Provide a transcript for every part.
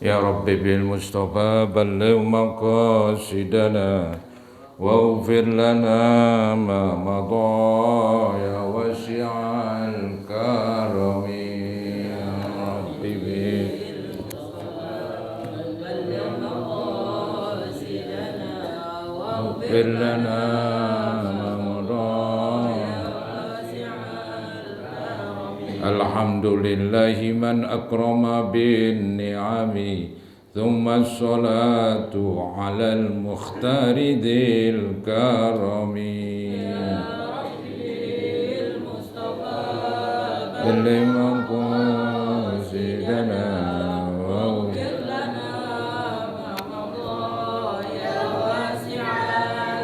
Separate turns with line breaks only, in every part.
يا رب بالمصطفى بلغ مقاصدنا واغفر لنا ما مضى يا واسع الكرم يا رب واغفر لنا ما مضى. الحمد لله من أكرم بالنعم ثم الصلاة على المختار ذي الكرم لمن قصدنا واغفر لنا ما مضى يا واسع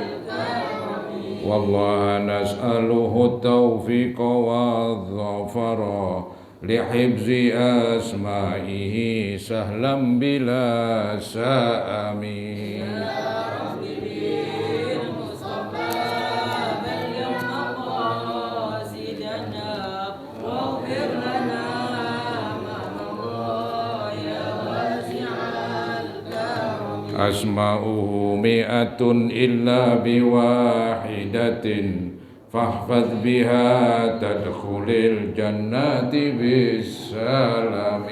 الكرم والله نسأله التوفيق والظفر لحفظ أسمائه سهلا بلا سآم أسماؤه مئة إلا بواحدة فاحفظ بها تدخل الجنة بالسلام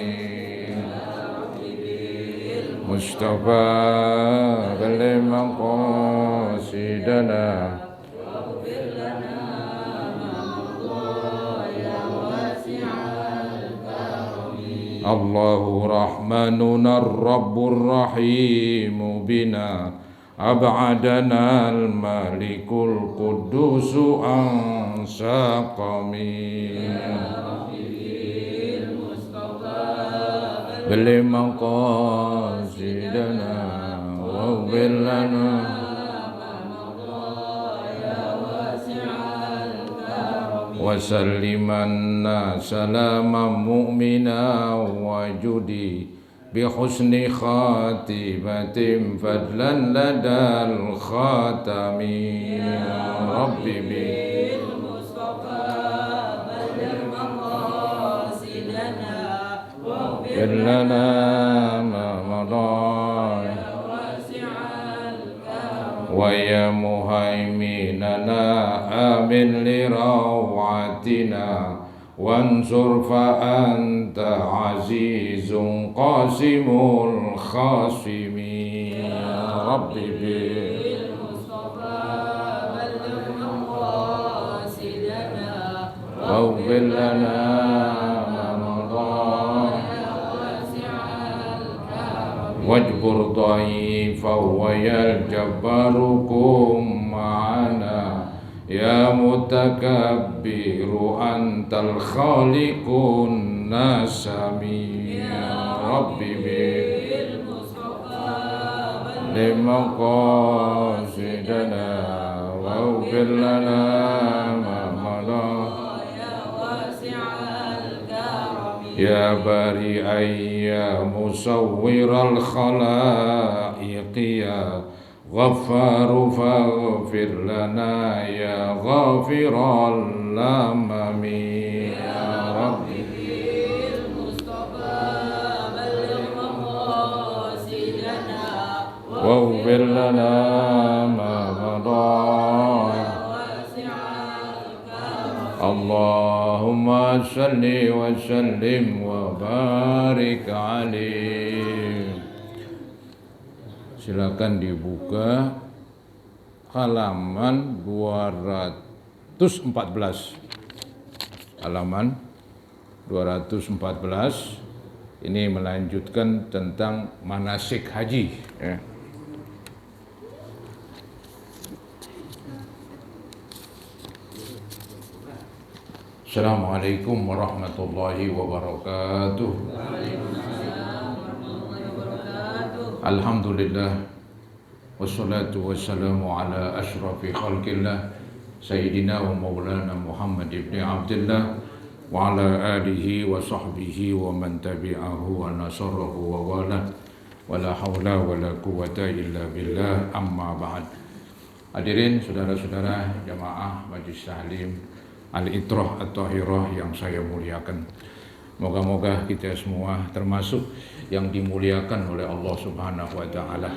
مصطفى بلغ مقاصدنا واغفر لنا ما مضى يا واسع الكرم الله رحمننا الرب الرحيم بنا أبعدنا الملك القدوس عن سقم بلغ مقاصدنا واغفر لنا ما مضى يا واسع الكرم وسلمنا سلاما مؤمنا وجدي بحسن خاتمة فضلا لدى الخاتم يا رب بالمصطفى بلغ مقاصدنا واغفر لنا ما مضى يا واسع الكرم ويا مهيمننا آمن لروعتنا وانصر فأنت عزيز قاسم الخاصم يا رب بالمصطفى بلغ مقاصدنا واغفر لنا ما مضى يا واسع الكرم واجبر ضعيفا ويا الجبار كن معنا يا متكبر أنت الخالق الناسم يا رب بالمصطفى بلغ مقاصدنا واغفر لنا ما مضى يا واسع الكرم يا بريئا يا مصور الخلائق يا غفار فاغفر لنا يا غافر الأمم يا رب بالمصطفى بلغ مقاصدنا واغفر لنا ما مضى يا واسع الكرم اللهم صل وسلم وبارك عليه. Silakan dibuka halaman 214. Halaman 214 ini melanjutkan tentang manasik haji ya. Assalamualaikum warahmatullahi wabarakatuh. Alhamdulillah wassalatu wassalamu ala asyrafil khalqillah sayyidina wa maulana Muhammad ibn Abdullah wa ala alihi wa sahbihi wa man tabi'ahu wa nasarahu wa wala wa la hawla wa la quwwata illa billah amma ba'd. Hadirin saudara-saudara jamaah Majlis Tahlim Al-Itrah At-Tahirah yang saya muliakan. Moga-moga kita semua termasuk yang dimuliakan oleh Allah Subhanahu wa taala.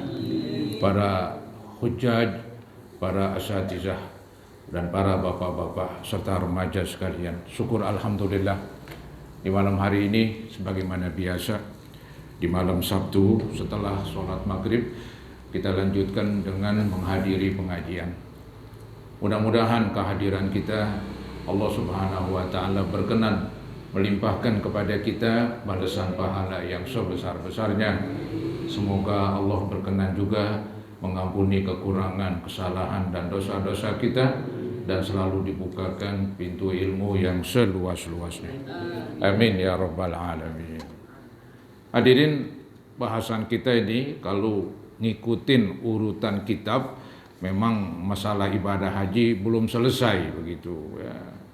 Para hujjaj, para asatizah dan para bapak-bapak serta remaja sekalian. Syukur alhamdulillah di malam hari ini sebagaimana biasa di malam Sabtu setelah sholat maghrib kita lanjutkan dengan menghadiri pengajian. Mudah-mudahan kehadiran kita Allah Subhanahu wa taala berkenan melimpahkan kepada kita balasan pahala yang sebesar-besarnya. Semoga Allah berkenan juga mengampuni kekurangan, kesalahan dan dosa-dosa kita dan selalu dibukakan pintu ilmu yang seluas-luasnya. Amin ya rabbal alamin. Hadirin, bahasan kita ini kalau ngikutin urutan kitab memang masalah ibadah haji belum selesai begitu ya.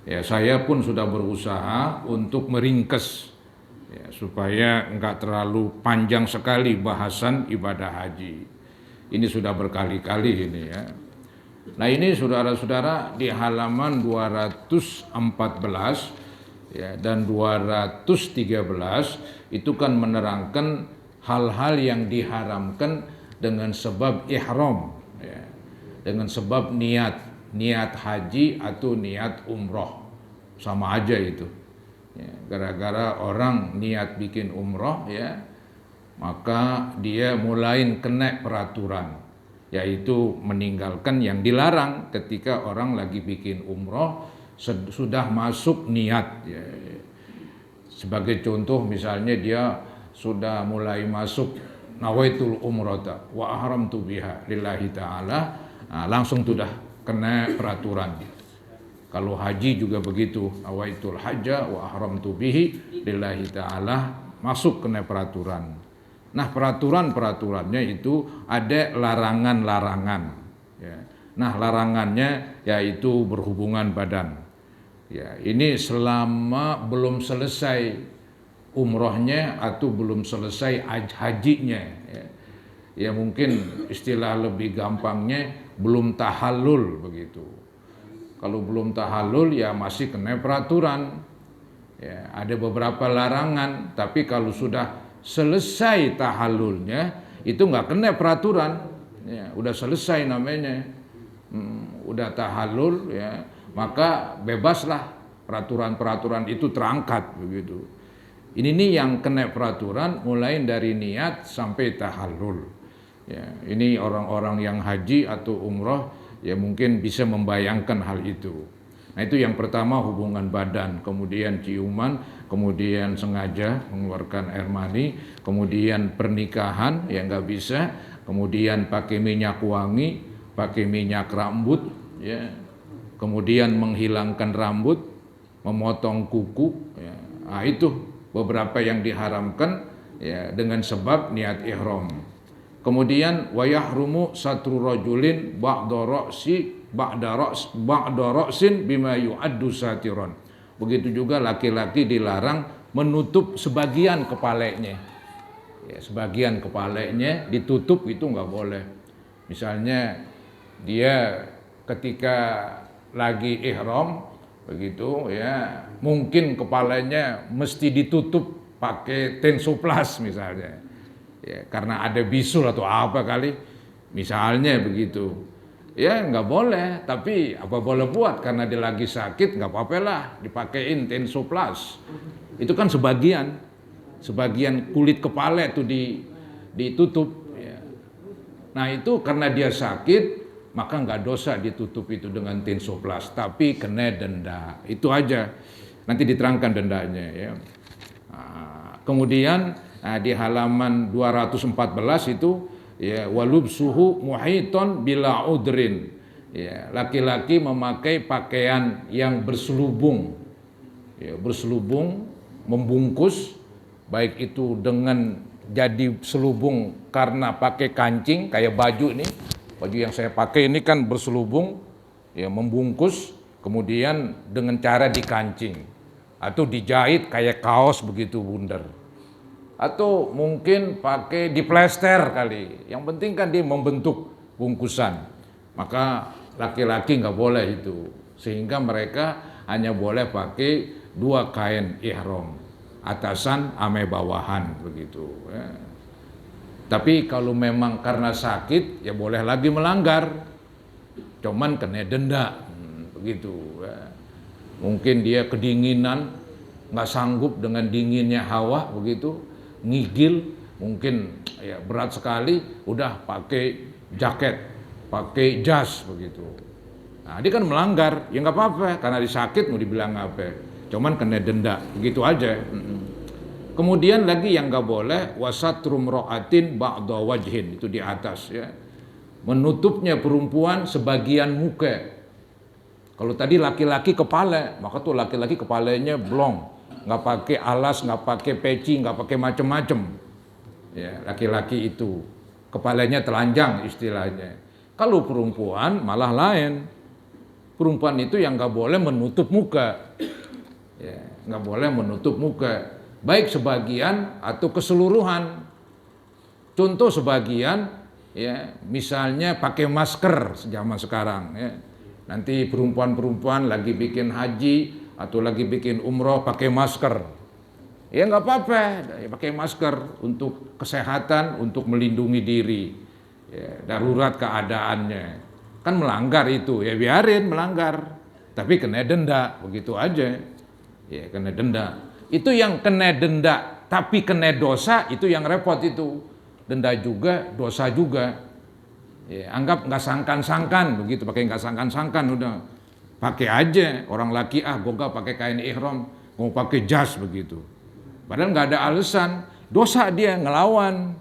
Ya, saya pun sudah berusaha untuk meringkas ya, supaya enggak terlalu panjang sekali bahasan ibadah haji. Ini sudah berkali-kali ini ya. Nah, ini saudara-saudara di halaman 214 ya, dan 213 itu kan menerangkan hal-hal yang diharamkan dengan sebab ihram ya, dengan sebab niat haji atau niat umroh, sama aja itu ya, gara-gara orang niat bikin umroh ya, maka dia mulai kena peraturan, yaitu meninggalkan yang dilarang ketika orang lagi bikin umroh sudah masuk niat ya. Sebagai contoh misalnya dia sudah mulai masuk nawaitul umrata wa ahramtu biha lillahi ta'ala, nah, langsung sudah kena peraturan. Kalau haji juga begitu, nawaitul hajja wa ahramtu bihi lillahi ta'ala, masuk kena peraturan. Nah, peraturan-peraturannya itu ada larangan-larangan ya. Nah, larangannya yaitu berhubungan badan ya, ini selama belum selesai umrohnya atau belum selesai hajinya ya. Ya mungkin istilah lebih gampangnya belum tahallul begitu. Kalau belum tahallul ya masih kena peraturan ya, ada beberapa larangan, tapi kalau sudah selesai tahallulnya itu nggak kena peraturan ya, udah selesai namanya, udah tahallul ya, maka bebaslah, peraturan-peraturan itu terangkat begitu. Ini nih yang kena peraturan mulai dari niat sampai tahallul ya. Ini orang-orang yang haji atau umroh ya mungkin bisa membayangkan hal itu. Nah, itu yang pertama, hubungan badan, kemudian ciuman, kemudian sengaja mengeluarkan air mani, kemudian pernikahan ya nggak bisa, kemudian pakai minyak wangi, pakai minyak rambut ya, kemudian menghilangkan rambut, memotong kuku ya. Nah, itu beberapa yang diharamkan ya dengan sebab niat ihram. Kemudian wa yahrumu satru rajulin ba'da ra'sin bima yu'addu satiron. Begitu juga laki-laki dilarang menutup sebagian kepalanya. Ya, sebagian kepalanya ditutup itu nggak boleh. Misalnya dia ketika lagi ihram begitu ya, mungkin kepalanya mesti ditutup pakai tensoplas misalnya ya, karena ada bisul atau apa kali misalnya begitu ya, nggak boleh. Tapi apa boleh buat, karena dia lagi sakit nggak apa-apa lah dipakein tensoplas. Itu kan sebagian kulit kepala itu ditutup ya. Nah, itu karena dia sakit maka nggak dosa ditutup itu dengan tensoplas, tapi kena denda. Itu aja, nanti diterangkan dendanya ya. Nah, kemudian di halaman 214 itu ya, walubsuhu muhiton bila udrin ya, laki-laki memakai pakaian yang berselubung ya, berselubung, membungkus, baik itu dengan jadi selubung karena pakai kancing kayak baju ini. Baju yang saya pakai ini kan berselubung, ya membungkus, kemudian dengan cara dikancing atau dijahit kayak kaos begitu bundar, atau mungkin pakai diplester kali. Yang penting kan dia membentuk bungkusan. Maka laki-laki nggak boleh itu, sehingga mereka hanya boleh pakai 2 kain ihram, atasan ame bawahan begitu ya. Tapi kalau memang karena sakit ya boleh lagi melanggar, cuman kena denda begitu ya. Mungkin dia kedinginan, nggak sanggup dengan dinginnya hawa begitu, ngigil, mungkin ya berat sekali, udah pakai jaket, pakai jas begitu. Nah dia kan melanggar, ya nggak apa-apa, karena disakit mau dibilang apa, cuman kena denda, begitu aja. Kemudian lagi yang nggak boleh, wasatrum ro'atin ba'da wajhin, itu di atas ya, menutupnya perempuan sebagian muka. Kalau tadi laki-laki kepala, maka tuh laki-laki kepalanya blong, nggak pakai alas, nggak pakai peci, nggak pakai macem-macem. Ya, laki-laki itu kepalanya telanjang istilahnya. Kalau perempuan malah lain. Perempuan itu yang nggak boleh menutup muka, ya, nggak boleh menutup muka, baik sebagian atau keseluruhan. Contoh sebagian, ya, misalnya pakai masker zaman sekarang. Ya. Nanti perempuan-perempuan lagi bikin haji atau lagi bikin umroh pakai masker, ya nggak apa-apa, ya, pakai masker untuk kesehatan, untuk melindungi diri, ya, darurat keadaannya. Kan melanggar itu, ya biarin melanggar, tapi kena denda, begitu aja, ya kena denda. Itu yang kena denda, tapi kena dosa, itu yang repot itu, denda juga, dosa juga. Ya, anggap nggak sangkan-sangkan, begitu, pakai nggak sangkan-sangkan, udah pakai aja. Orang laki gogah pakai kain ihram, mau pakai jas begitu, padahal nggak ada alasan, dosa dia ngelawan,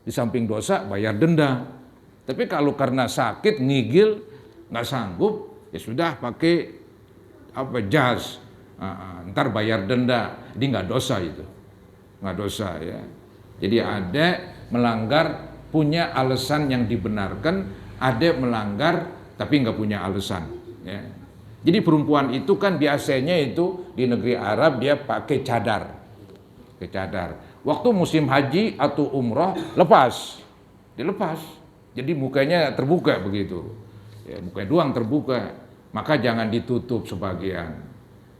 di samping dosa bayar denda. Tapi kalau karena sakit, ngigil, nggak sanggup, ya sudah pakai jas, ntar bayar denda, dia nggak dosa itu, nggak dosa ya. Jadi ada melanggar punya alasan yang dibenarkan, ada melanggar tapi nggak punya alasan. Ya. Jadi perempuan itu kan biasanya itu di negeri Arab dia pakai cadar, Waktu musim haji atau umroh dilepas. Jadi mukanya terbuka begitu, ya, mukanya doang terbuka, maka jangan ditutup sebagian,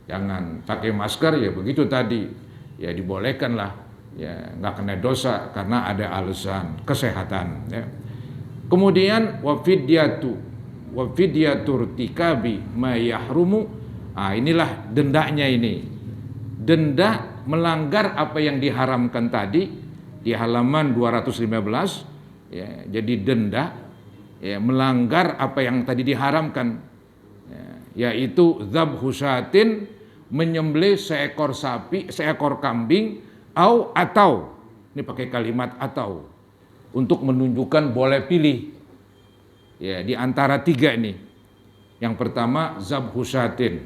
jangan pakai masker ya begitu tadi, ya dibolehkan lah, ya nggak kena dosa karena ada alasan kesehatan. Ya. Kemudian wafidyatur tikabi ma yahrumu, inilah dendanya ini, denda melanggar apa yang diharamkan tadi di halaman 215. Ya, jadi denda ya, melanggar apa yang tadi diharamkan, ya, yaitu dzabhu syatin, menyembelih seekor sapi, seekor kambing, atau ini pakai kalimat atau untuk menunjukkan boleh pilih ya, di antara 3 ini. Yang pertama dzabhu syatin,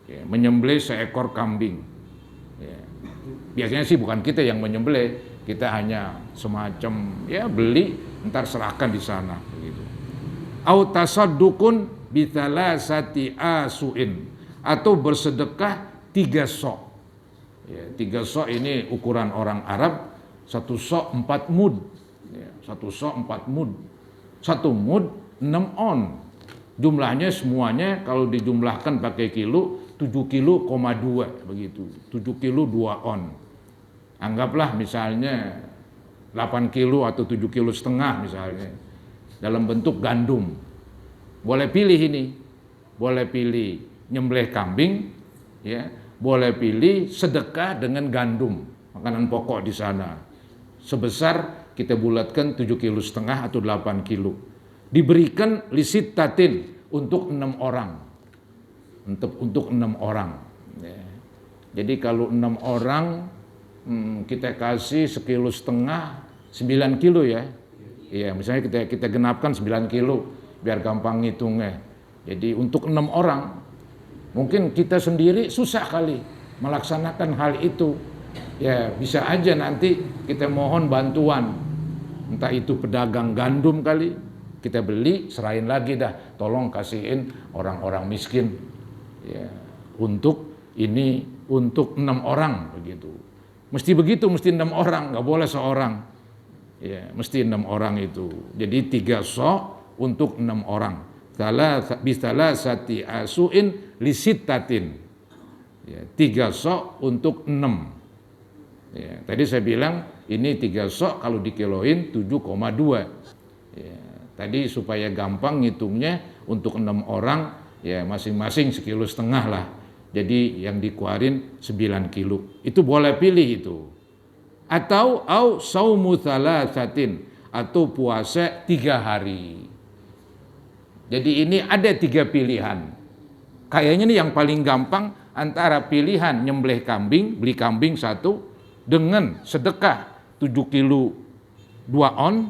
ya, menyembelih seekor kambing ya. Biasanya sih bukan kita yang menyembelih, kita hanya semacam ya beli, ntar serahkan di sana begitu. Au tasaddukun bitalasati asuin, atau bersedekah 3 sok. Ya, 3 sok ini ukuran orang Arab, 1 sok 4 mud. Ya, 1 sok 4 mud. 1 mud 6 on. Jumlahnya semuanya kalau dijumlahkan pakai kilo 7,2 kilo begitu. 7 kilo 2 on. Anggaplah misalnya 8 kilo atau 7,5 kilo misalnya, dalam bentuk gandum. Boleh pilih ini, boleh pilih nyembelih kambing, ya, boleh pilih sedekah dengan gandum, makanan pokok di sana. Sebesar kita bulatkan 7,5 kilo atau 8 kilo. Diberikan lisit tatin untuk 6 orang. Untuk 6 orang. Ya. Jadi kalau 6 orang kita kasih 1,5 kilo, 9 kilo ya. Iya, misalnya kita genapkan 9 kilo biar gampang ngitungnya. Jadi untuk 6 orang, mungkin kita sendiri susah kali melaksanakan hal itu. Ya bisa aja nanti kita mohon bantuan, entah itu pedagang gandum kali, kita beli, serahin lagi dah, tolong kasihin orang-orang miskin. Ya, untuk 6 orang begitu. Mesti begitu, mesti 6 orang, nggak boleh seorang. Ya, mesti 6 orang itu. Jadi 3 sok untuk 6 orang. Bisalah sati asuin lisittatin. Ya, 3 sok untuk 6. Ya, tadi saya bilang ini 3 sok kalau dikiloin 7,2. Ya, tadi supaya gampang ngitungnya untuk 6 orang ya masing-masing 1,5 kilo lah. Jadi yang dikeluarin 9 kilo. Itu boleh pilih itu. Atau saumu thalathatin, atau puasa 3 hari. Jadi ini ada 3 pilihan. Kayaknya nih yang paling gampang antara pilihan nyembelih kambing, beli kambing 1 dengan sedekah 7 kilo 2 on,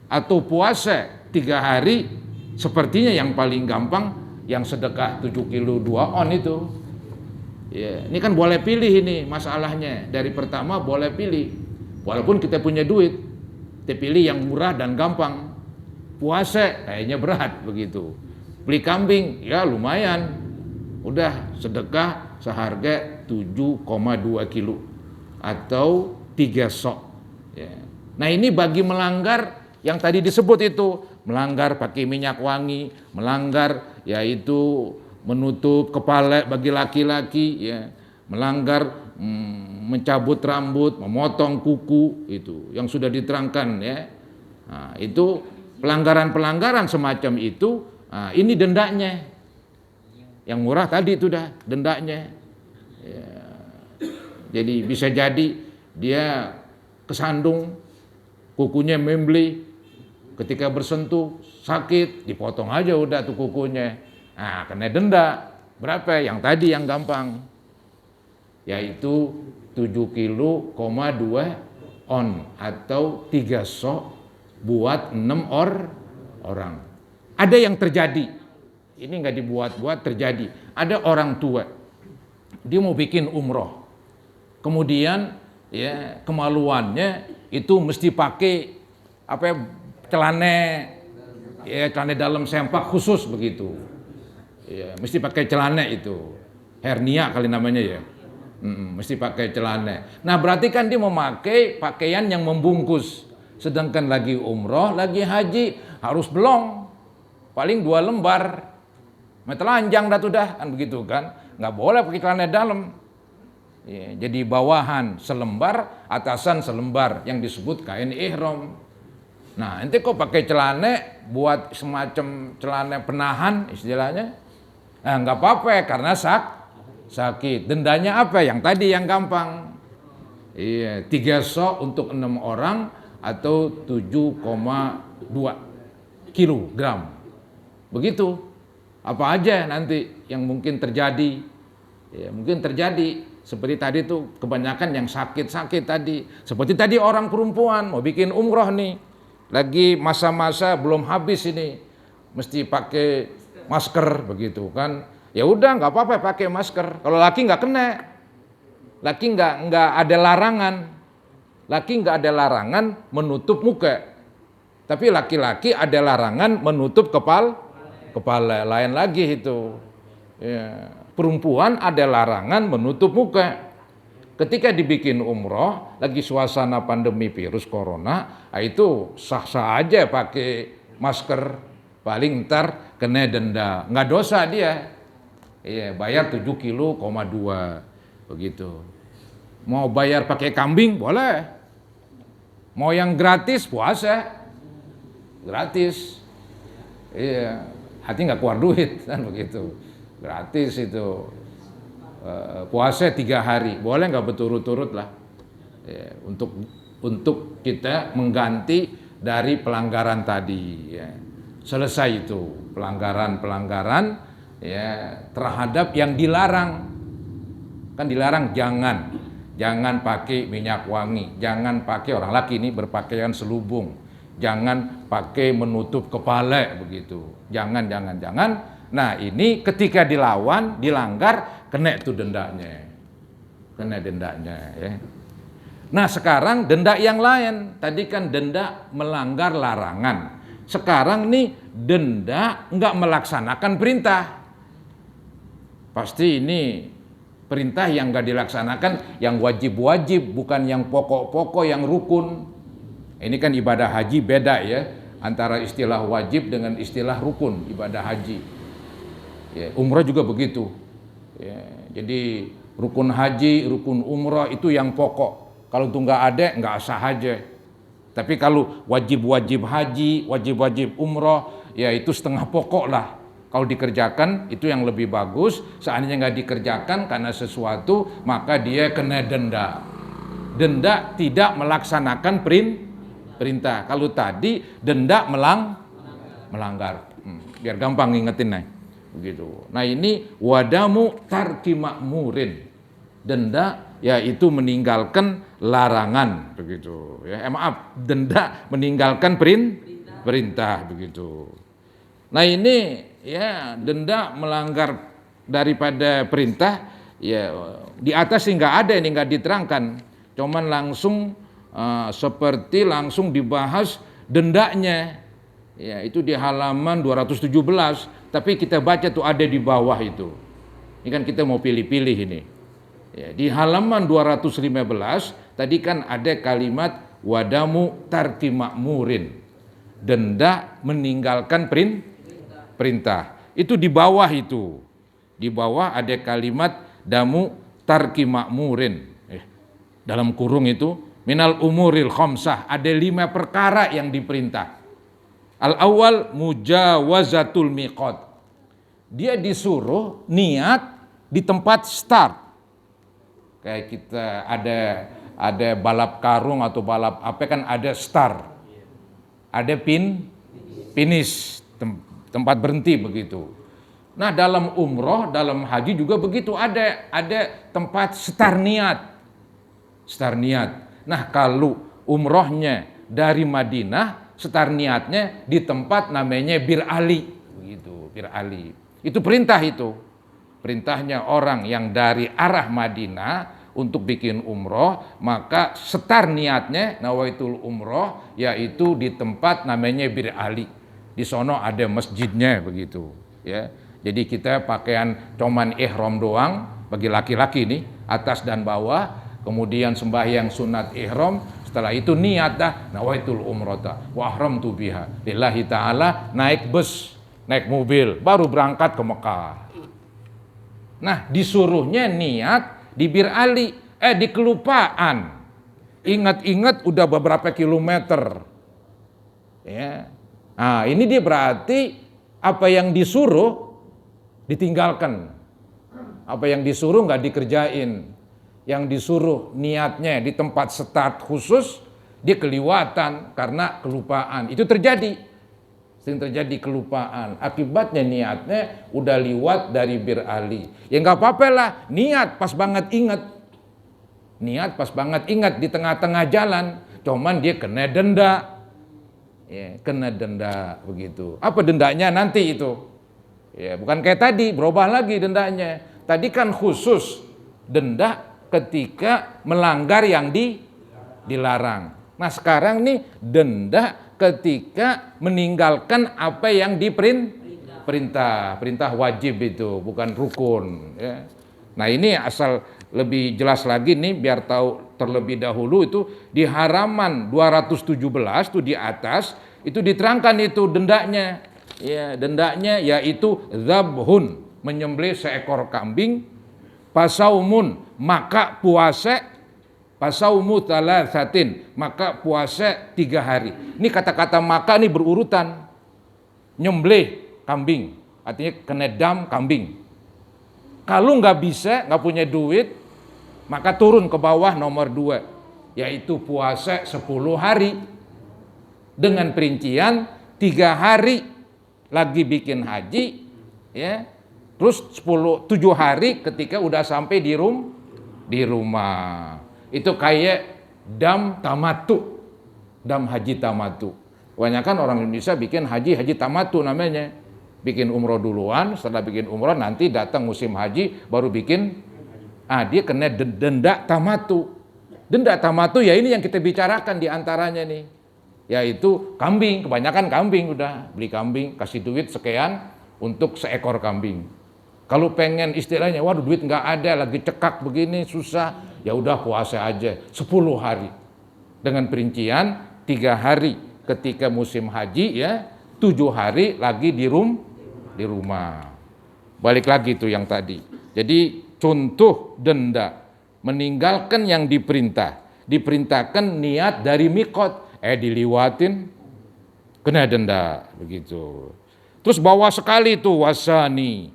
atau puasa 3 hari. Sepertinya yang paling gampang yang sedekah 7 kilo 2 on itu. Ya, ini kan boleh pilih ini masalahnya. Dari pertama boleh pilih. Walaupun kita punya duit, kita pilih yang murah dan gampang. Puasa kayaknya berat begitu. Beli kambing ya lumayan. Udah sedekah seharga 7,2 kilo atau 3 sok. Ya. Nah ini bagi melanggar yang tadi disebut itu, melanggar pakai minyak wangi, melanggar yaitu menutup kepala bagi laki-laki, ya, melanggar mencabut rambut, memotong kuku, itu yang sudah diterangkan ya. Nah, itu pelanggaran-pelanggaran semacam itu, nah, ini dendanya. Yang murah tadi itu dah dendanya. Ya. Jadi bisa jadi dia kesandung, kukunya membeli, ketika bersentuh sakit, dipotong aja udah tuh kukunya. Nah, kena denda. Berapa? Yang tadi yang gampang. Yaitu 7,2 kilo on atau 3 sok buat 6 orang. Ada yang terjadi. Ini nggak dibuat-buat, terjadi. Ada orang tua. Dia mau bikin umroh. Kemudian ya kemaluannya itu mesti pakai celana dalam sempak khusus begitu. Ya, mesti pakai celana itu. Hernia kali namanya ya. Mesti pakai celana. Nah berarti kan dia memakai pakaian yang membungkus. Sedangkan lagi umroh, lagi haji harus belong. Paling 2 lembar. Telanjang dah tuh dah kan begitu kan. Nggak boleh pakai celana dalam. Ya, jadi bawahan selembar, atasan selembar yang disebut kain ihram. Nah nanti kok pakai celana buat semacam celana penahan istilahnya. Nah nggak apa-apa karena sakit. Dendanya apa? Yang tadi yang gampang. Iya, 3 sok untuk 6 orang atau 7,2 kilogram. Begitu. Apa aja nanti yang mungkin terjadi? Ya, mungkin terjadi seperti tadi tuh kebanyakan yang sakit-sakit tadi. Seperti tadi orang perempuan mau bikin umroh nih. Lagi masa-masa belum habis ini. Mesti pakai masker begitu kan. Ya udah nggak apa-apa pakai masker. Kalau laki nggak kena, laki nggak ada larangan, laki nggak ada larangan menutup muka. Tapi laki-laki ada larangan menutup kepala lain lagi itu. Ya, perempuan ada larangan menutup muka. Ketika dibikin umroh, lagi suasana pandemi virus corona, itu sah-sah aja pakai masker. Paling ntar kena denda, nggak dosa dia. Iya, bayar 7,2 kilo begitu. Mau bayar pakai kambing boleh. Mau yang gratis puasa gratis. Iya, hati nggak keluar duit kan begitu. Gratis itu. Puasa 3 hari boleh nggak berturut-turut lah. Ya, untuk kita mengganti dari pelanggaran tadi. Ya. Selesai itu pelanggaran ya terhadap yang dilarang. Kan dilarang jangan pakai minyak wangi, jangan pakai, orang laki ini berpakaian selubung, jangan pakai menutup kepala begitu, jangan. Nah ini ketika dilanggar kena itu dendanya ya. Nah sekarang denda yang lain, tadi kan denda melanggar larangan, sekarang nih denda nggak melaksanakan perintah. Pasti ini perintah yang nggak dilaksanakan, yang wajib-wajib, bukan yang pokok-pokok, yang rukun. Ini kan ibadah haji beda ya, antara istilah wajib dengan istilah rukun ibadah haji. Ya, umrah juga begitu. Ya, jadi Rukun haji, rukun umrah itu yang pokok. Kalau itu nggak ada, nggak sah haji. Tapi kalau wajib-wajib haji, wajib-wajib umrah, ya itu setengah pokok lah. Kalau dikerjakan itu yang lebih bagus. Seandainya nggak dikerjakan karena sesuatu, maka dia kena denda. Denda tidak melaksanakan perintah. Kalau tadi denda melanggar. Biar gampang ngingetin nih. Begitu. Nah ini wadamu tarki makmurin. Denda yaitu meninggalkan larangan, begitu ya. Denda meninggalkan perintah, begitu. Nah ini ya denda melanggar daripada perintah, ya di atas sih nggak ada, ini nggak diterangkan, cuman langsung seperti langsung dibahas dendanya, ya itu di halaman 217, tapi kita baca tuh ada di bawah itu. Ini kan kita mau pilih-pilih ini. Ya, di halaman 215 tadi kan ada kalimat wadamu tarki makmurin, denda meninggalkan perintah. Itu di bawah itu. Di bawah ada kalimat damu tarki makmurin. Dalam kurung itu minal umuril khamsah, ada 5 perkara yang diperintah. Al-awwal mujawazatul miqat. Dia disuruh niat di tempat start. Kayak kita ada balap karung atau balap apa kan ada start. Ada finish, tempat berhenti begitu. Nah, dalam umroh, dalam haji juga begitu, ada tempat start niat. Start niat. Nah, kalau umrohnya dari Madinah, start niatnya di tempat namanya Bir Ali, begitu, Bir Ali. Itu perintah itu. Perintahnya orang yang dari arah Madinah untuk bikin umroh, maka start niatnya nawaitul umroh, yaitu di tempat namanya Bir Ali. Di sono ada masjidnya begitu, ya. Jadi kita pakaian cuman ihram doang bagi laki-laki nih, atas dan bawah, kemudian sembahyang sunat ihram, setelah itu niat dah nawaitul umrata wa ahramtu biha lillahi taala, naik bus, naik mobil, baru berangkat ke Mekah. Nah, disuruhnya niat di Bir Ali, di kelupaan. Ingat-ingat udah beberapa kilometer. Ya. Nah, ini dia berarti apa yang disuruh ditinggalkan. Apa yang disuruh nggak dikerjain. Yang disuruh niatnya di tempat start khusus, dia keliwatan karena kelupaan. Itu terjadi. Sering terjadi kelupaan. Akibatnya niatnya udah liwat dari Bir Ali. Ya nggak apa-apa lah, niat pas banget ingat. Niat pas banget ingat di tengah-tengah jalan. Cuman dia kena denda. Ya, kena denda begitu. Apa dendanya nanti itu? Ya, bukan kayak tadi, berubah lagi dendanya. Tadi kan khusus denda ketika melanggar yang dilarang. Nah sekarang nih denda ketika meninggalkan apa yang diperintah. Perintah wajib itu, bukan rukun. Ya. Nah ini asal lebih jelas lagi nih, biar tahu terlebih dahulu itu di halaman 217 tuh di atas, itu diterangkan itu dendanya. Ya, dendanya yaitu zabhun, menyembelih seekor kambing, pasaumun, maka puasa, pasaumu thalathatin, maka puasa 3 hari. Ini kata-kata maka nih berurutan. Nyembelih kambing, artinya kena dam kambing. Kalau nggak bisa, nggak punya duit, maka turun ke bawah nomor 2, yaitu puasa 10 hari. Dengan perincian 3 hari lagi bikin haji, ya. Terus 7 hari ketika udah sampai di rumah. Itu kayak dam tamatu, dam haji tamatu. Kebanyakan orang Indonesia bikin haji tamatu namanya. Bikin umroh duluan, setelah bikin umroh nanti datang musim haji baru bikin. Dia kena denda tamatu. Denda tamatu ya ini yang kita bicarakan di antaranya nih. Yaitu kambing, kebanyakan kambing udah. Beli kambing, kasih duit sekian untuk seekor kambing. Kalau pengen istilahnya, waduh duit nggak ada, lagi cekak begini, susah, ya udah puasa aja 10 hari. Dengan perincian 3 hari ketika musim haji, ya 7 hari lagi di rumah. Balik lagi tuh yang tadi. Jadi contoh denda, meninggalkan yang diperintahkan niat dari mikot, diliwatin, kena denda, begitu. Terus bawa sekali tuh wasani,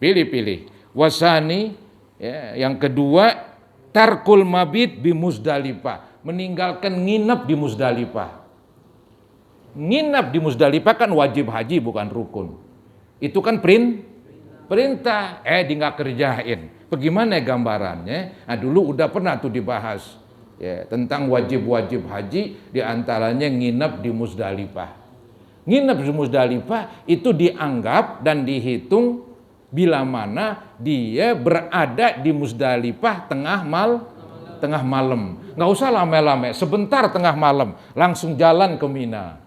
pilih-pilih. Wasani, ya, yang kedua tarkul mabit bi Muzdalifah, meninggalkan nginep di Muzdalifah. Nginep di Muzdalifah kan wajib haji bukan rukun. Itu kan perintah, di nggak kerjain. Bagaimana gambarannya? Nah, dulu udah pernah tuh dibahas ya, tentang wajib-wajib haji, diantaranya nginep di Muzdalifah. Nginep di Muzdalifah itu dianggap dan dihitung bila mana dia berada di Muzdalifah tengah malam. Nggak usah lama-lama, sebentar tengah malam langsung jalan ke Mina.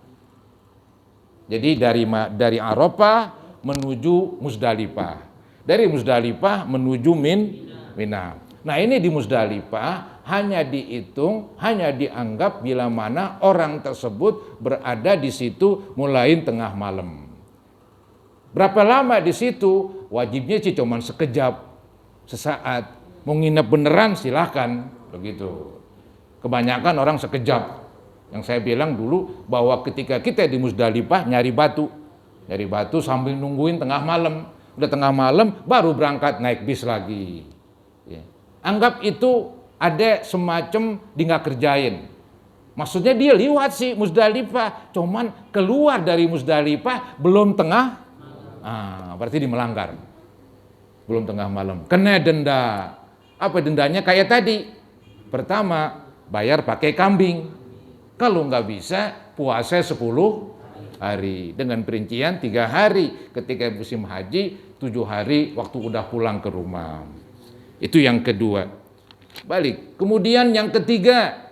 Jadi dari Arafah menuju Muzdalifah, dari Muzdalifah menuju Mina. Nah, ini di Muzdalifah hanya dihitung, hanya dianggap bila mana orang tersebut berada di situ mulai tengah malam. Berapa lama di situ? Wajibnya sih cuma sekejap, sesaat. Mau nginep beneran silahkan, begitu. Kebanyakan orang sekejap. Yang saya bilang dulu bahwa ketika kita di Muzdalifah nyari batu sambil nungguin tengah malam. Udah tengah malam baru berangkat naik bis lagi. Ya. Anggap itu ada semacam dia nggak kerjain. Maksudnya dia liwat sih Muzdalifah, cuman keluar dari Muzdalifah belum tengah. Berarti dia melanggar. Belum tengah malam. Kena denda. Apa dendanya? Kayak tadi. Pertama, bayar pakai kambing. Kalau nggak bisa, puasa 10 hari. Dengan perincian 3 hari. Ketika musim haji, 7 hari waktu udah pulang ke rumah. Itu yang kedua. Balik. Kemudian yang ketiga.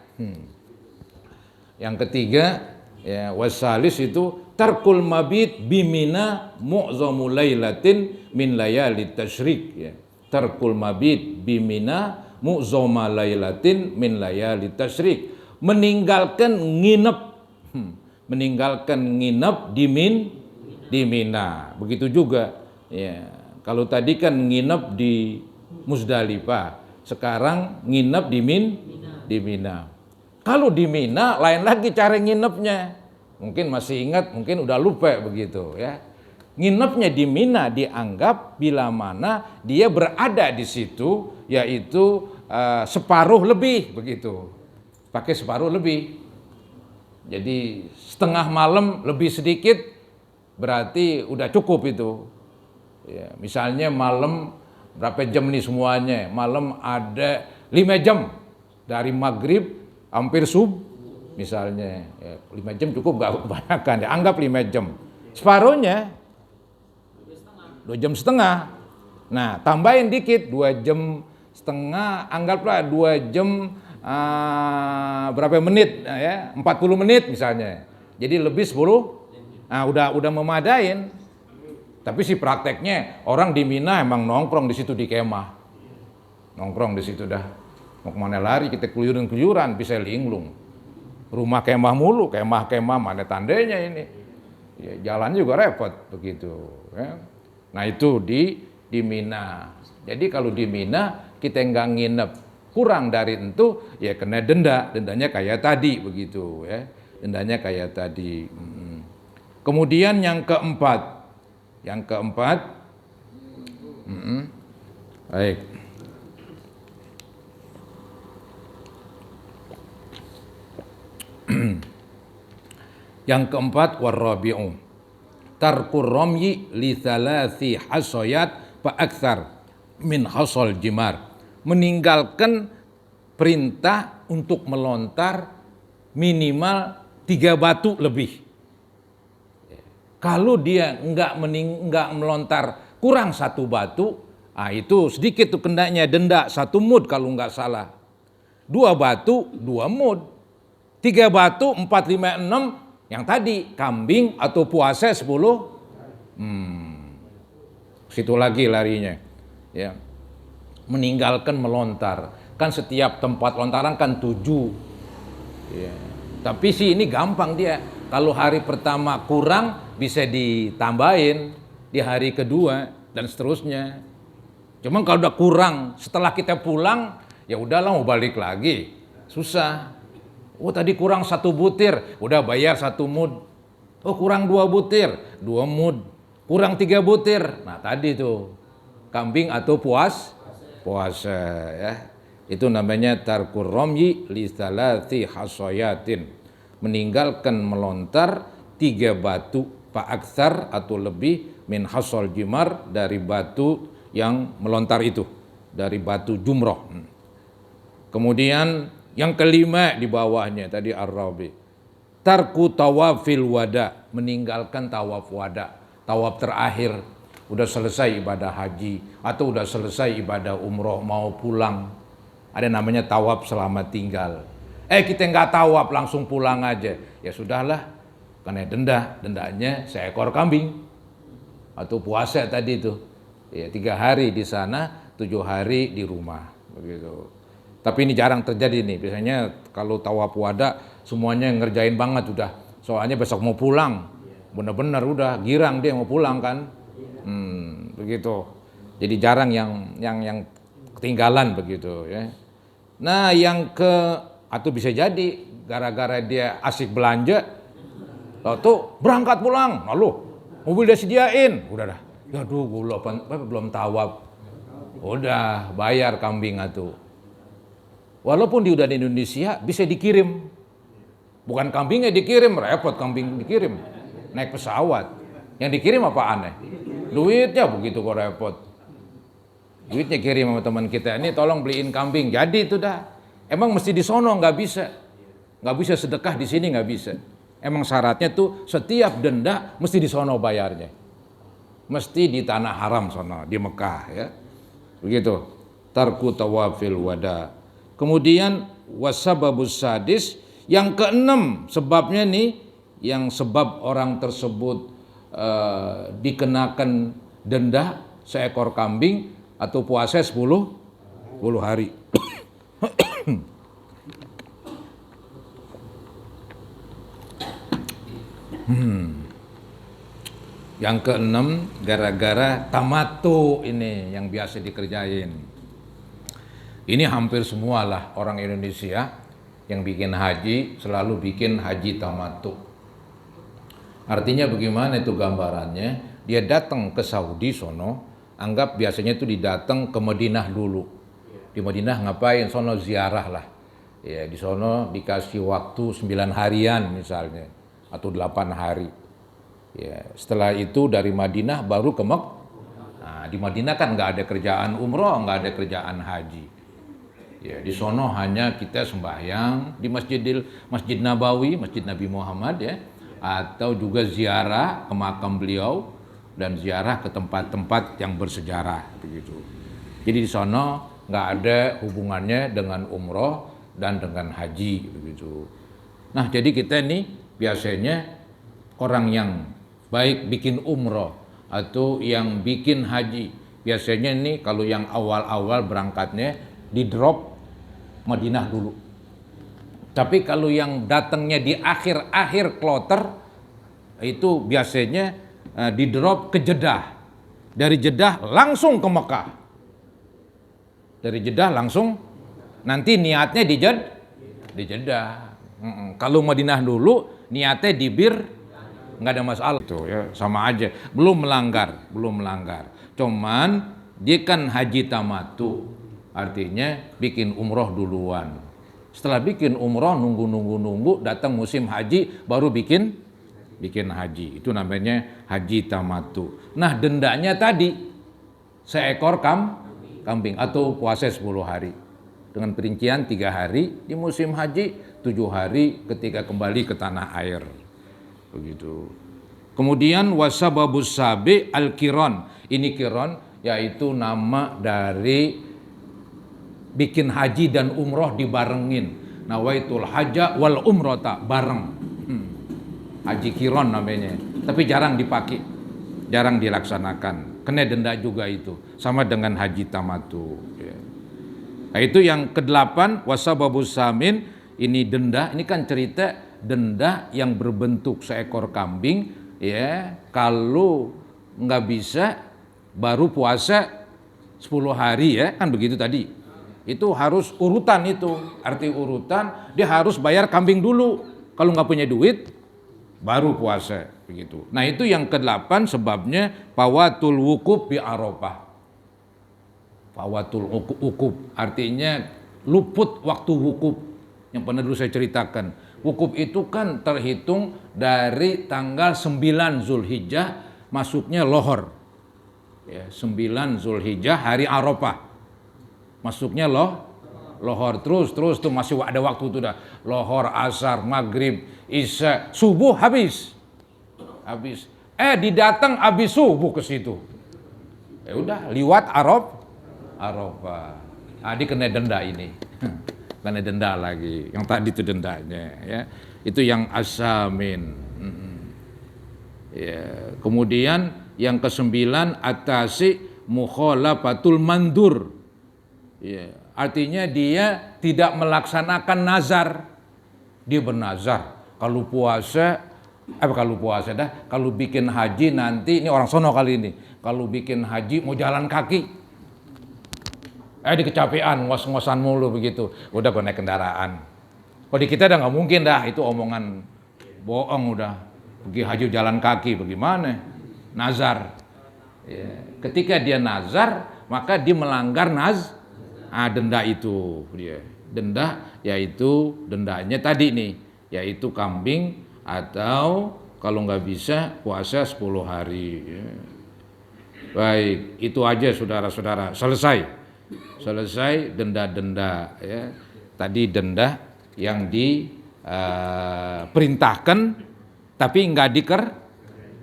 Yang ketiga, ya, wasalis itu tarkul mabit bimina mu'zamu lailatin min layali tasyrik. Ya. Tarkul mabit bimina mu'zama lailatin min layali tasyrik. Meninggalkan nginep di Mina. Begitu juga ya. Kalau tadi kan nginep di Muzdalifah, sekarang nginep di Mina. Kalau di Mina lain lagi cara nginepnya. Mungkin masih ingat, mungkin udah lupa begitu ya. Nginepnya di Mina dianggap bila mana dia berada di situ, yaitu separuh lebih begitu. Pakai separuh lebih. Jadi setengah malam lebih sedikit berarti udah cukup itu. Ya, misalnya malam berapa jam nih semuanya? Malam ada 5 jam dari maghrib hampir misalnya. Ya, 5 jam cukup gak kebanyakan ya. Anggap 5 jam. Separuhnya 2 jam setengah. Nah, tambahin dikit 2 jam setengah, anggaplah 2 jam berapa menit ya, 40 menit misalnya. Jadi lebih 10. Nah, udah memadain. Tapi si prakteknya orang di Mina emang nongkrong di situ di kemah. Nongkrong di situ dah. Mau kemana lari, kita keluyuran bisa linglung. Rumah kemah mulu, kemah mana tandanya ini. Ya, jalan juga repot begitu ya. Nah, itu di Mina. Jadi kalau di Mina kita nggak nginep kurang dari itu, ya kena dendanya kayak tadi begitu ya, dendanya kayak tadi. Kemudian yang keempat, baik, yang keempat warabi'u tarkur ramyi li thalathi hasayat fa aktsar min hasal jimar. Meninggalkan perintah untuk melontar minimal 3 batu lebih. Kalau dia enggak melontar kurang 1 batu, itu sedikit tuh kendaknya denda 1 mud kalau enggak salah. 2 batu 2 mud. 3 batu 4, 5, 6 yang tadi kambing atau puasa 10. Situ lagi larinya. Ya. Meninggalkan melontar. Kan setiap tempat lontaran kan 7. Ya. Tapi sih ini gampang dia. Kalau hari pertama kurang bisa ditambahin di hari kedua dan seterusnya. Cuman kalau udah kurang, setelah kita pulang, ya udahlah mau balik lagi. Susah. Oh tadi kurang 1 butir, udah bayar 1 mud. Oh kurang 2 butir, 2 mud. Kurang 3 butir. Nah tadi tuh, kambing atau puasa ya. Itu namanya tarkur romyi li salati hasoyatin. Meninggalkan melontar 3 batu fa'aksar atau lebih min hasol jimar dari batu yang melontar itu, dari batu jumroh. Kemudian yang kelima di bawahnya tadi ar-rabi, tarku tawafil wada, meninggalkan tawaf wada, tawaf terakhir. Udah selesai ibadah haji atau udah selesai ibadah umroh mau pulang, ada namanya tawaf selamat tinggal. Kita nggak tawaf langsung pulang aja, ya sudahlah, karena dendanya seekor kambing atau puasa tadi itu. Ya 3 hari di sana, 7 hari di rumah, begitu. Tapi ini jarang terjadi nih. Biasanya kalau tawaf wada semuanya ngerjain banget udah. Soalnya besok mau pulang, bener-bener udah girang dia mau pulang kan. Begitu. Jadi jarang yang ketinggalan begitu ya. Nah atau bisa jadi gara-gara dia asik belanja, lalu berangkat pulang, lalu mobil dia sediain, udah dah. Aduh, gue belum tawaf. Udah bayar kambing atuh. Walaupun udah di Indonesia bisa dikirim. Bukan kambingnya dikirim, repot kambing dikirim. Naik pesawat. Yang dikirim apa aneh? Duitnya begitu kok repot. Duitnya kirim sama teman kita, ini tolong beliin kambing. Jadi itu dah. Emang mesti di sono nggak bisa. Nggak bisa sedekah di sini nggak bisa. Emang syaratnya tuh setiap denda mesti di sono bayarnya. Mesti di tanah haram sono, di Mekah ya. Begitu. Tarku tawafil wada. Kemudian wasababus sadis, yang keenam sebabnya nih, yang sebab orang tersebut dikenakan denda seekor kambing atau puasa 10 hari. Yang keenam gara-gara tamatu ini yang biasa dikerjain. Ini hampir semualah orang Indonesia yang bikin haji selalu bikin haji tamatu. Artinya bagaimana itu gambarannya? Dia datang ke Saudi sono, anggap biasanya itu didatang ke Madinah dulu. Di Madinah ngapain? Sono ziarah lah. Ya, di sono dikasih waktu 9 harian misalnya atau 8 hari. Ya, setelah itu dari Madinah baru ke Mekah. Nah, di Madinah kan nggak ada kerjaan umroh, nggak ada kerjaan haji. Ya, di sono hanya kita sembahyang di Masjid Nabawi, Masjid Nabi Muhammad ya, atau juga ziarah ke makam beliau dan ziarah ke tempat-tempat yang bersejarah begitu. Jadi di sono nggak ada hubungannya dengan umroh dan dengan haji begitu. Nah, jadi kita nih biasanya orang yang baik bikin umroh atau yang bikin haji, biasanya nih kalau yang awal-awal berangkatnya di drop Madinah dulu. Tapi kalau yang datangnya di akhir-akhir kloter itu biasanya di drop ke Jeddah. Dari Jeddah langsung ke Mekah. Dari Jeddah langsung nanti niatnya di Jeddah. Kalau Madinah dulu niatnya di Bir, nggak ada masalah tuh ya, sama aja, belum melanggar. Cuman dia kan haji tamatu, artinya bikin umroh duluan. Setelah bikin umroh nunggu datang musim haji baru bikin haji. Itu namanya haji tamatu. Nah, dendanya tadi seekor kambing atau puasa 10 hari. Dengan perincian 3 hari di musim haji, 7 hari ketika kembali ke tanah air. Begitu. Kemudian wasababus sabi al-kiron. Ini kiron yaitu nama dari bikin haji dan umroh dibarengin. Nawaitul haja wal umrota bareng. Haji kiron namanya. Tapi jarang dipakai, jarang dilaksanakan. Kena denda juga itu. Sama dengan haji tamatu. Nah, itu yang ke-8 wasababus samin. Ini denda. Ini kan cerita denda yang berbentuk seekor kambing ya, kalau nggak bisa baru puasa 10 hari ya, kan begitu tadi. Itu harus urutan itu. Arti urutan, dia harus bayar kambing dulu. Kalau nggak punya duit, baru puasa begitu. Nah itu yang ke-8 sebabnya fawatul wukuf bi Arafah. Fawatul wukuf artinya luput waktu wukuf. Yang pernah dulu saya ceritakan. Wukuf itu kan terhitung dari tanggal 9 Zulhijjah masuknya lohor. Ya, 9 Zulhijjah hari Arafah. Masuknya lohor terus tuh masih ada waktu tuh dah. Lohor, asar, maghrib, isya, subuh habis. Didatang habis subuh ke situ. Ya udah, liwat Arafah. Dia kena denda ini. Kena denda lagi. Yang tadi itu dendanya ya. Itu yang asamin. Ya, kemudian yang ke-9 atasi mukhalafatul mandur. Ya, artinya dia tidak melaksanakan nazar. Dia bernazar kalau bikin haji nanti, ini orang sono kali ini, kalau bikin haji mau jalan kaki. Di kecapean, ngos-ngosan mulu begitu. Udah gue naik kendaraan. Kalau di kita udah nggak mungkin dah, itu omongan bohong udah. Pergi haji jalan kaki, bagaimana? Nazar. Ya. Ketika dia nazar, maka dia melanggar denda itu. Dia. Denda yaitu dendanya tadi nih, yaitu kambing atau kalau nggak bisa puasa 10 hari. Ya. Baik, itu aja saudara-saudara. Selesai denda-denda ya. Tadi denda yang diperintahkan tapi nggak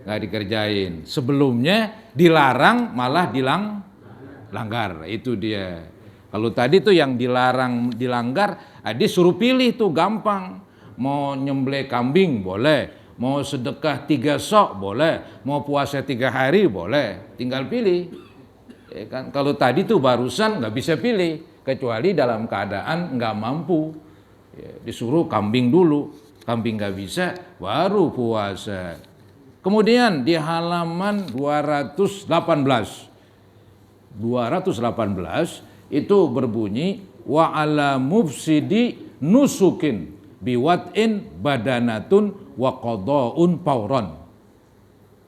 dikerjain. Sebelumnya dilarang malah dilanggar. Itu dia. Kalau tadi tuh yang dilanggar, dia suruh pilih tuh gampang. Mau nyembelih kambing boleh, mau sedekah 3 sok boleh, mau puasa 3 hari boleh, tinggal pilih. Ya kan? Kalau tadi tuh barusan nggak bisa pilih, kecuali dalam keadaan nggak mampu. Ya, disuruh kambing dulu, kambing nggak bisa, baru puasa. Kemudian di halaman 218 itu berbunyi wa ala mufsidi nusukin biwat'in badanatun wa qada'un pauron.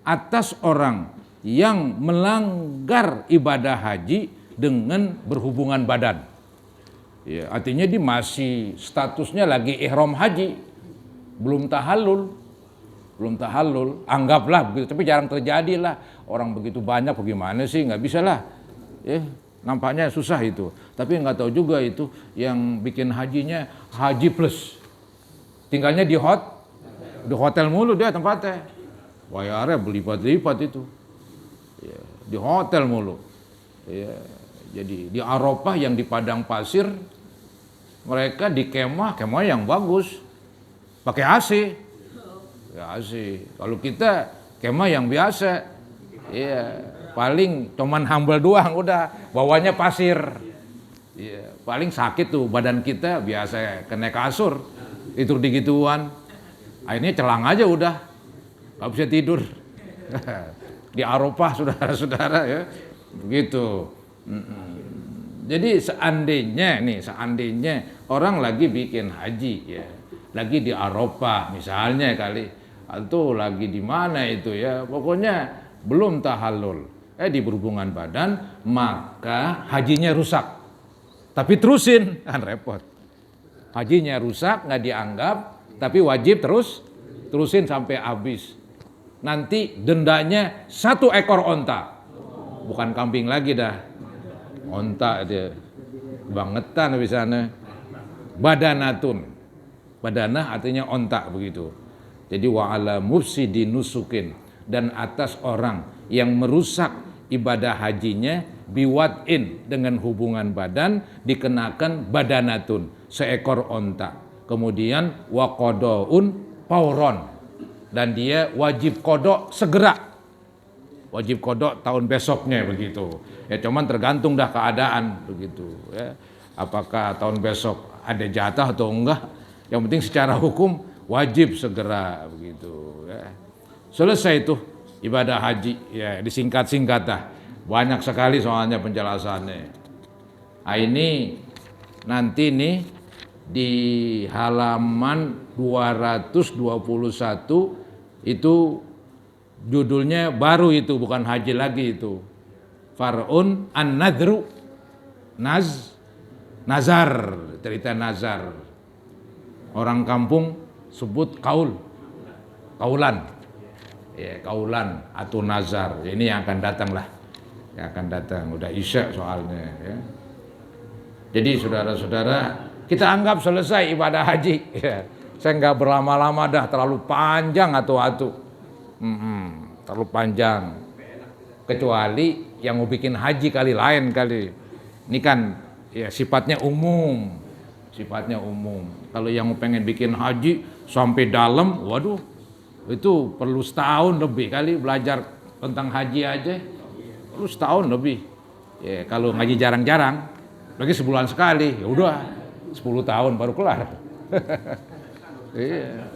Atas orang yang melanggar ibadah haji dengan berhubungan badan. Ya, artinya dia masih statusnya lagi ihram haji, belum tahallul, anggaplah begitu. Tapi jarang terjadi lah, orang begitu banyak bagaimana sih, nggak bisa lah. Nampaknya susah itu. Tapi nggak tahu juga itu yang bikin hajinya haji plus, tinggalnya di hotel mulu dia tempatnya, bayarnya berlipat-lipat itu. Ya, di hotel mulu. Ya, jadi di Arafah yang di padang pasir, mereka di kemah yang bagus, pakai AC. Ya AC. Kalau kita kemah yang biasa, ya paling cuman humble doang, udah bawahnya pasir. Ya, paling sakit tuh badan kita biasa kena kasur, itu digituan. Akhirnya celang aja udah, nggak bisa tidur. Di Arafah saudara-saudara ya, begitu. Jadi seandainya orang lagi bikin haji ya, lagi di Arafah misalnya kali, atau lagi di mana itu ya, pokoknya belum tahallul, di berhubungan badan, maka hajinya rusak. Tapi terusin, kan repot. Hajinya rusak nggak dianggap, tapi wajib terusin sampai habis. Nanti dendanya 1 ekor onta, bukan kambing lagi dah, onta dia, bangetan di sana. Badanah artinya onta begitu. Jadi wa ala mufsidi nusukin, dan atas orang yang merusak ibadah hajinya biwat'in dengan hubungan badan dikenakan badanatun, seekor onta. Kemudian wa qadaun pauron, dan dia wajib kodok segera. Wajib kodok tahun besoknya begitu. Ya cuman tergantung dah keadaan begitu ya. Apakah tahun besok ada jatah atau enggak? Yang penting secara hukum wajib segera begitu ya. Selesai itu ibadah haji ya, disingkat-singkat dah. Banyak sekali soalnya penjelasannya. Nah, ini nanti nih di halaman 221 itu judulnya baru, itu bukan haji lagi, itu Far'un an-nadru, nazar, cerita nazar. Orang kampung sebut kaulan ya, kaulan atau nazar. Ini yang akan datang lah, yang akan datang, udah isya soalnya ya. Jadi saudara-saudara, kita anggap selesai ibadah haji ya. Saya nggak berlama-lama dah, terlalu panjang atau terlalu panjang. Kecuali yang mau bikin haji kali lain kali. Ini kan ya sifatnya umum. Kalau yang mau pengen bikin haji sampai dalam, waduh, itu perlu setahun lebih kali belajar tentang haji aja. Perlu setahun lebih. Ya, kalau ngaji jarang-jarang, lagi sebulan sekali, ya udah 10 tahun baru kelar. Iya.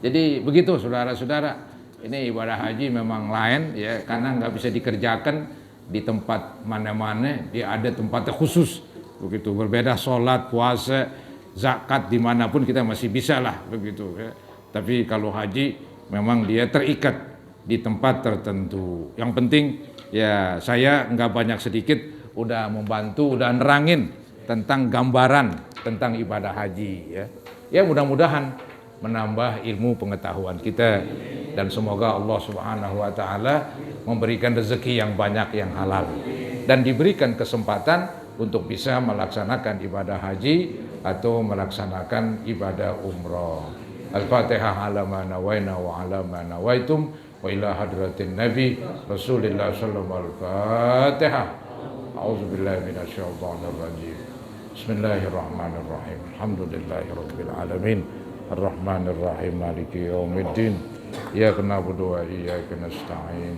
Jadi begitu saudara-saudara. Ini ibadah haji memang lain ya, karena nggak bisa dikerjakan di tempat mana-mana, dia ada tempatnya khusus. Begitu, berbeda sholat, puasa, zakat dimanapun kita masih bisa lah begitu ya. Tapi kalau haji memang dia terikat di tempat tertentu. Yang penting ya, saya nggak banyak sedikit udah membantu, udah nerangin tentang gambaran tentang ibadah haji ya. Ya mudah-mudahan menambah ilmu pengetahuan kita, dan semoga Allah Subhanahu wa taala memberikan rezeki yang banyak yang halal, dan diberikan kesempatan untuk bisa melaksanakan ibadah haji atau melaksanakan ibadah umrah. Al-Fatihah ala ma nawaina wa ala ma nawaitum wa ila hadratin Nabi Rasulillah sallallahu alaihi wasallam. Al-Fatihah. A'udzubillahi minasyaitonir rajim. Bismillahirrahmanirrahim. Alhamdulillahirabbil alamin. Ar-Rahmanir Rahim. Maliki yaumiddin. Iyyaka na'budu wa iyyaka nasta'in.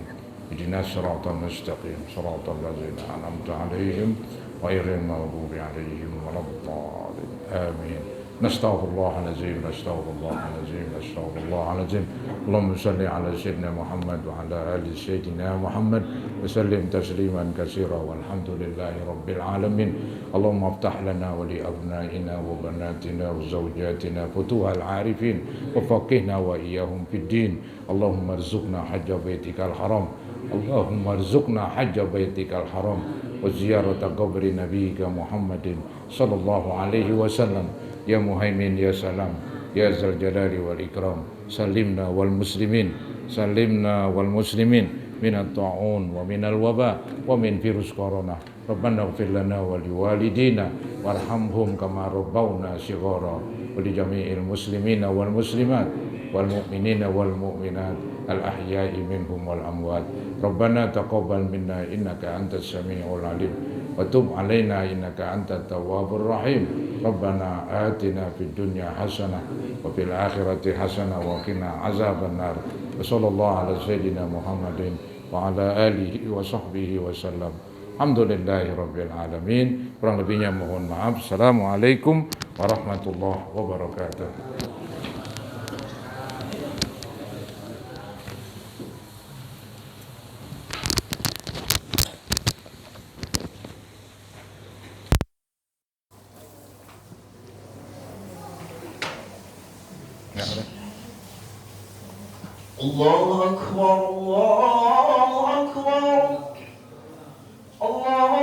Ihdinas siratal mustaqim. Siratal ladzina an'amta 'alaihim ghairil maghdubi 'alaihim waladdallin. Amin. Nastaghfirullahalazim, nastaghfirullahalazim, nastaghfirullahalazim. Allahumma shalli ala sayyidina Muhammad wa ala ali sayyidina Muhammad wa sallim tasliman katsira walhamdulillahi rabbil alamin. Allahumma aftah lana wa li abnaina wa banatina wa zawjatina futuhal arifin wa faqihna wa iyyahum fid din. Allahumma arzuqna hajja baitikal haram. Allahumma arzuqna hajja baitikal haram wa ziyarata qabri nabiyyika Muhammadin sallallahu alaihi wasallam. Ya Muhaimin ya Salam ya Zal Jalali wal Ikram, salimna wal muslimin minat ta'un wa minal waba wa min virus corona. Rabbana ighfir lana wa liwalidina warhamhum kama rabbawna shighara, wa li jami'il muslimina wal muslimat wal mu'minina wal mu'minat al ahya'i minhum wal amwat. Rabbana taqabbal minna innaka antas sami'ul alim wa tub alaina innaka antat tawwabur rahim. Rabbana atina fid dunya hasanah wa fil akhirati hasanah wa qina azabannar. Wa sallallahu ala sayyidina Muhammadin wa ala alihi wa sahbihi wa sallam. Alhamdulillahi rabbil alamin. Kurang lebihnya mohon maaf. Assalamualaikum warahmatullahi wabarakatuh.
Allahu Akbar, Allahu Akbar, Allahu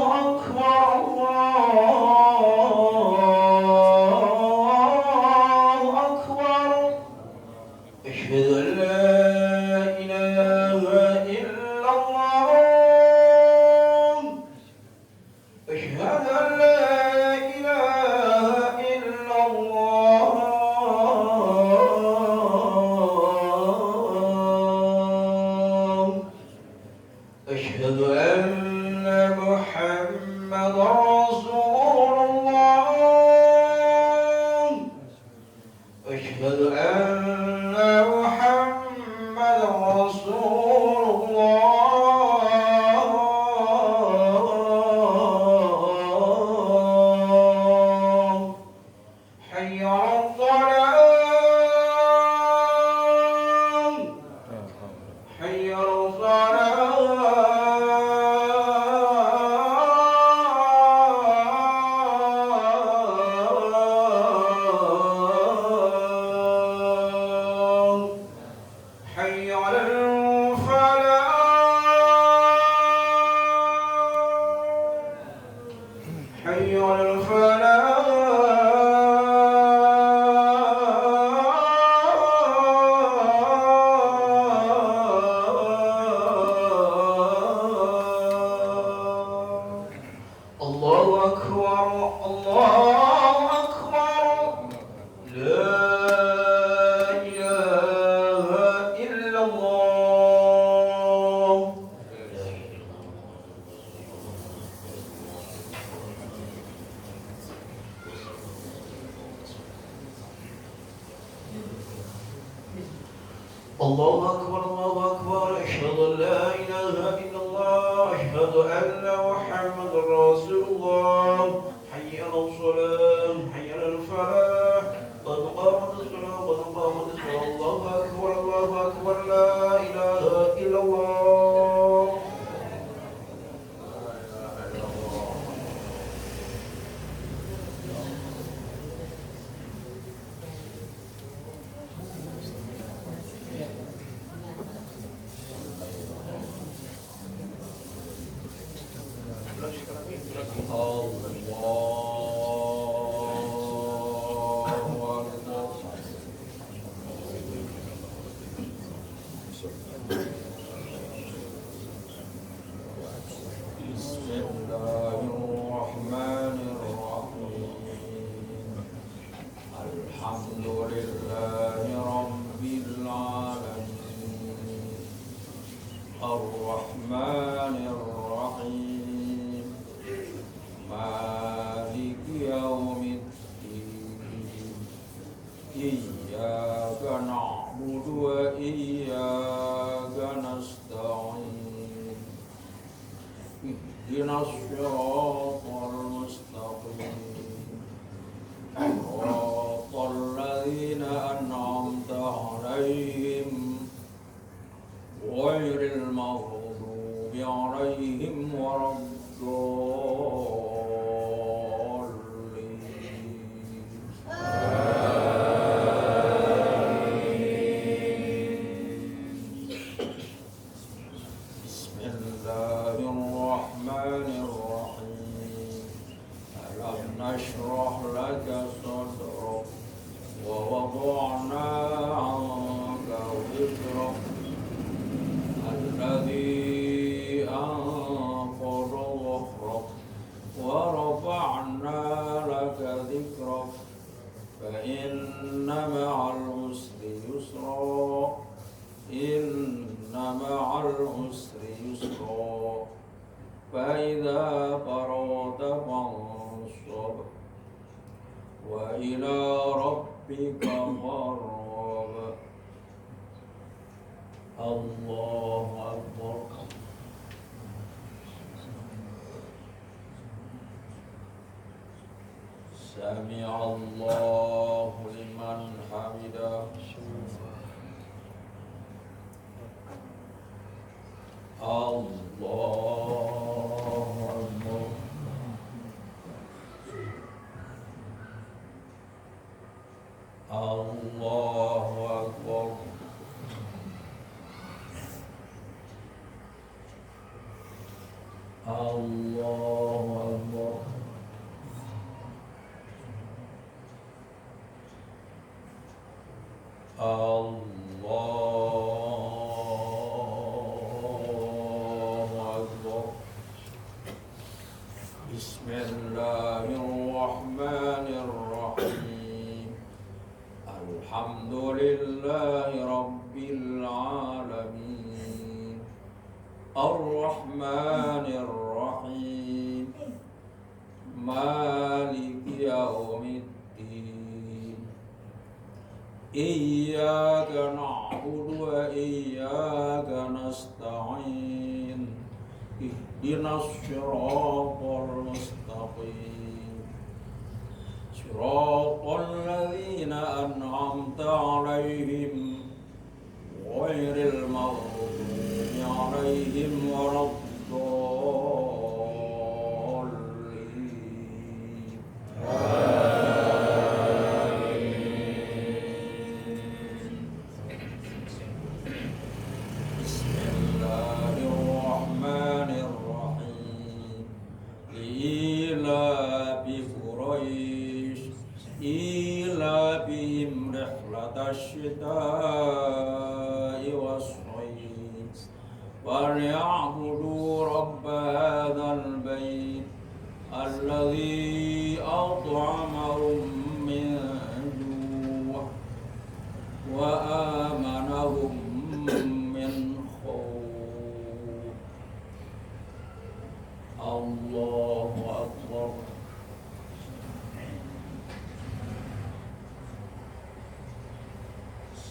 Akbar, Allahu Akbar. Asyhadu an la ilaha illallah. Asyhadu an la ilaha illallah. أشهد أن محمد رسول الله. أشهد أن محمد رسول الله. حي على الصلاة. حي على الصلاة. الله أكبر الله أكبر أشهد أن لا إله إلا الله أشهد أن محمد رسول الله حي على الصلاة حي على الفلاح قد قامت الصلاة قد قامت الصلاة الله أكبر لا إله إلا الله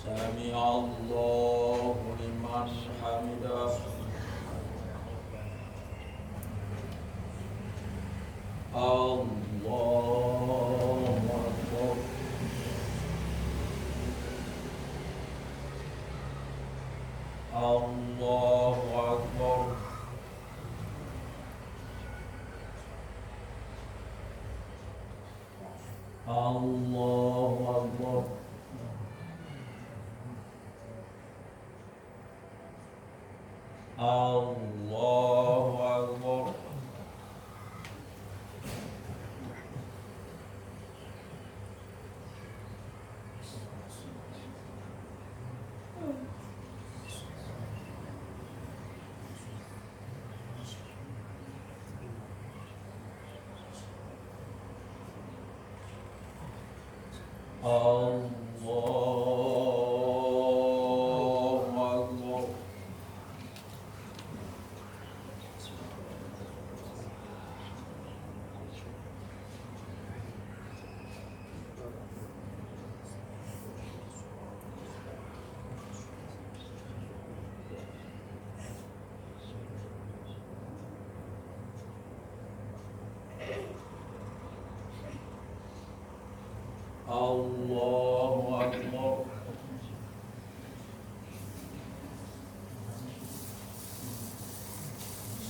سمع الله لمن حمده الله أكبر الله أكبر الله أكبر الله أكبر الله أكبر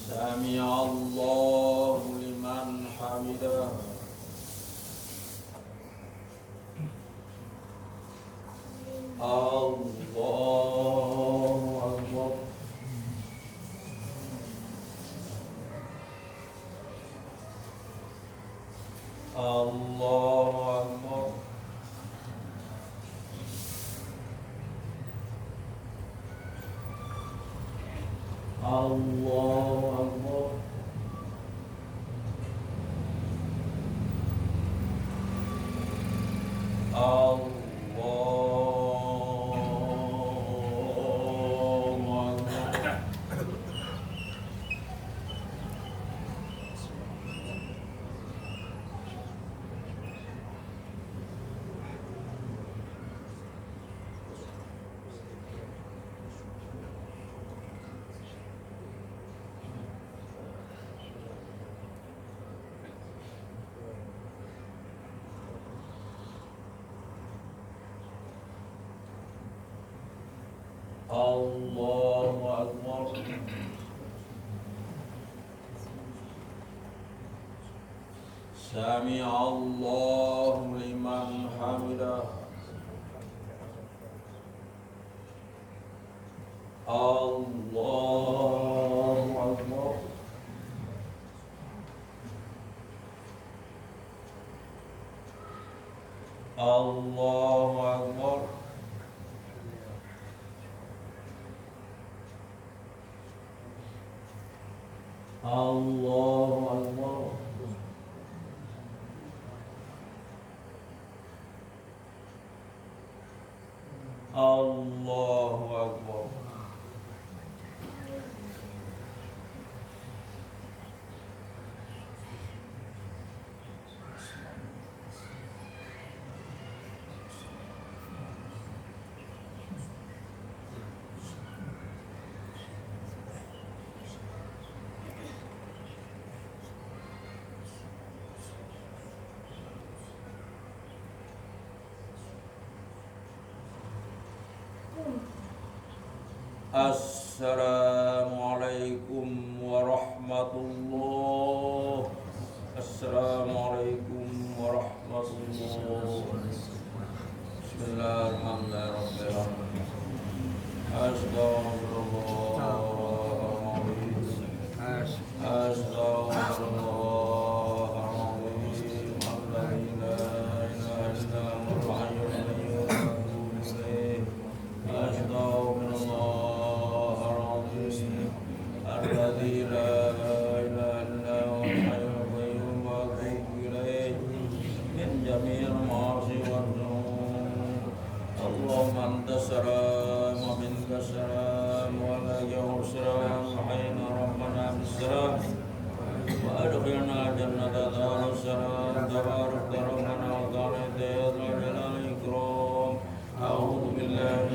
سمع الله لمن حمده الله أكبر الله أكبر الله أكبر الله أكبر سمع الله لمن حمده الله أكبر الله أكبر الله أكبر الله أكبر Assalamualaikum warahmatullah. Assalamualaikum warahmatullah. Bismillahirrahmanirrahim. Astagfirullahaladzim. Astagfirullahaladzim. الذي لا إله إلا هو الحي القيوم وأتوب إليه من جميع المعاصي والذنوب. اللهم أنت السلام ومنك السلام وعليك السلام وحينا ربنا بالسلام وأدخلنا جنة دار السلام تبارك ربنا وتعالى ذو الجلال والإكرام. أعوذ بالله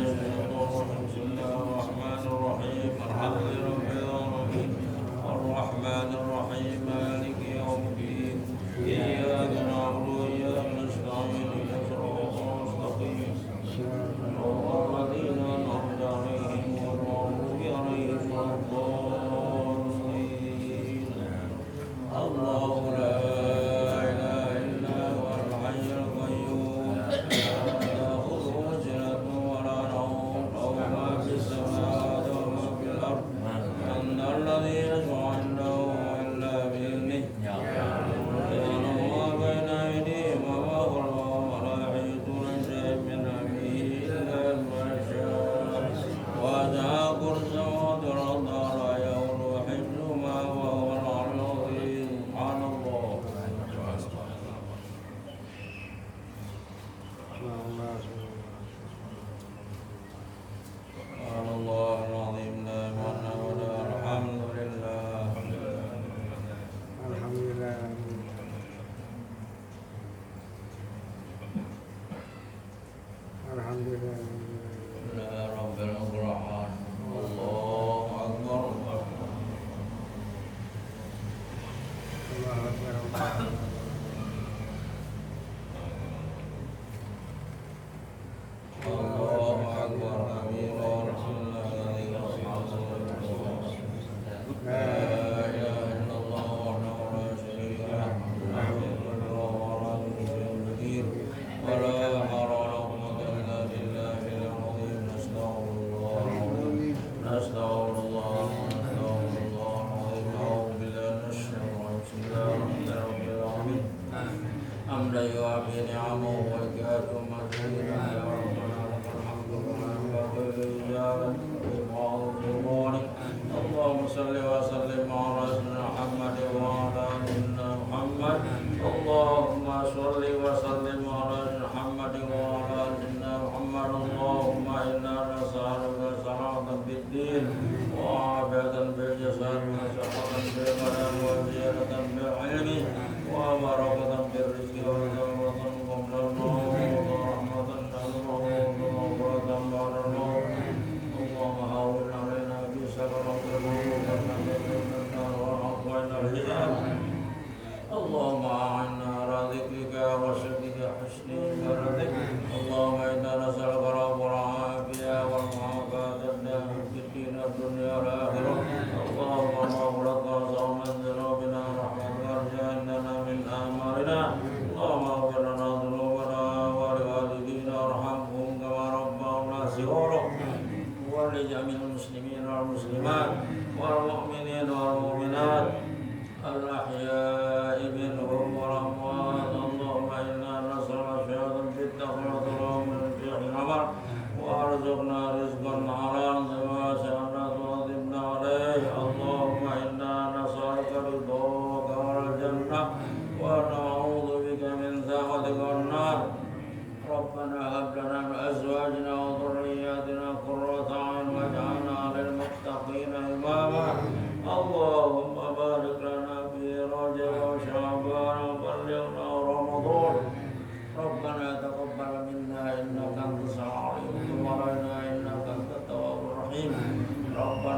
ولجميع المسلمين والمسلمات والمؤمنين والمؤمنات الأحياء منهم والأموات. اللهم إنا نسألك شهادة في التقوى من الفقه الأمر وارزقنا رزقا حلالا واسعا لا تغضبنا عليه. اللهم إنا نسألك رضاك والجنة ونعوذ بك من سخطك والنار. ربنا هب لنا من أزواجنا وذرياتنا قرة أعين واجعلنا للمتقين إماما. اللهم بارك لنا في رجب وشعبان وبلغنا رمضان. ربنا تقبل منا إنك أنت السميع العليم وتب علينا إنك أنت التواب الرحيم. ربنا